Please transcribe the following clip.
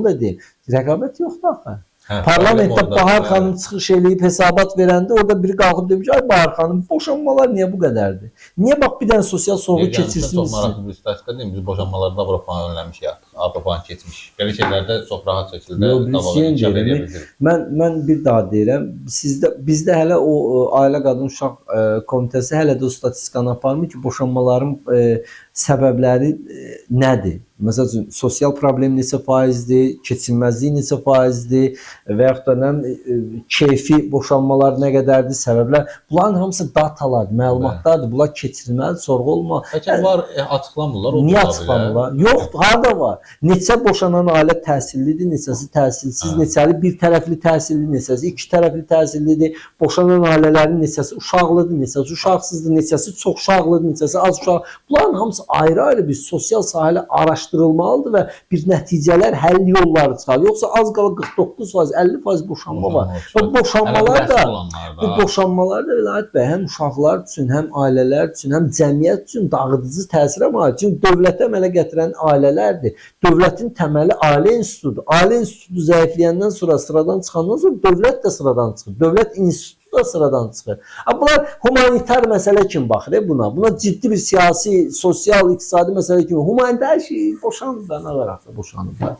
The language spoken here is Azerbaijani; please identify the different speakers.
Speaker 1: da deyim. Rəqabət yoxdur axı.
Speaker 2: Hə,
Speaker 1: Parlamentdə
Speaker 2: problem
Speaker 1: Bahar
Speaker 2: ordadır,
Speaker 1: xanım çıxış eləyib hesabat verəndə orada biri qalxıb demiş, ay Bahar xanım, boşanmalar niyə bu qədərdir? Niyə bax bir dənə sosial sorğu keçirsiniz?
Speaker 2: Çox maraqlı bir statistika deyim, biz boşanmalarda Avropanı önləmişik artıq. Avropanı keçmiş. Belə şeylərdə çox rahat şəkildə davalar inkişaf edə bilir.
Speaker 1: Mən bir daha deyirəm, bizdə hələ o Ailə Qadın Uşaq Komitəsi hələ də o statistikanı aparmır ki, boşanmaların səbəbləri nədir? Məsəl üçün, sosial problem neçə faizdir, keçinməzlik neçə faizdir və yaxud da keyfi boşanmalar nə qədərdir, səbəblər. Bunların hamısı datalar, məlumatlardır. Bunlar keçirilməli, sorğu olmalı.
Speaker 2: Bəlkə var, açıqlamırlar.
Speaker 1: Niyə açıqlamırlar? Yoxdur, harada var? Neçə boşanan ailə təhsillidir, neçəsi təhsilsiz, neçəli bir tərəfli təhsilli, neçəsi iki tərəfli təhsillidir. Boşanan ailələrin neçəsi uşaqlıdır, neçəsi uşaqsızdır, neçəsi çox uşaqlıdır, neçəsi az uşaq. Bunların hamısı ayrı-ayrı bir sosial sahələ araşdırılmalıdır və bir nəticələr, həll yolları çıxar. Yoxsa az qala 49%, 50% boşanma var. Və boşanmalar da, bu boşanmalar da Vilayət bəy, həm uşaqlar üçün, həm ailələr üçün, həm cəmiyyət üçün dağıdıcı təsirə malik. Çünki dövlətə əmələ gətirən ailələrdir. Dövlətin təməli ailə institutudur. Ailə institutu zəifləyəndən sonra, sıradan çıxandan sonra dövlət də sıradan çıxır. Dövlət institutu da sıradan çıxır. Bunlar humanitar məsələ kimi baxır buna. Buna ciddi bir siyasi, sosial, iqtisadi məsələ kimi. Humanitar hər şey boşanır da, nə var axı boşanır da.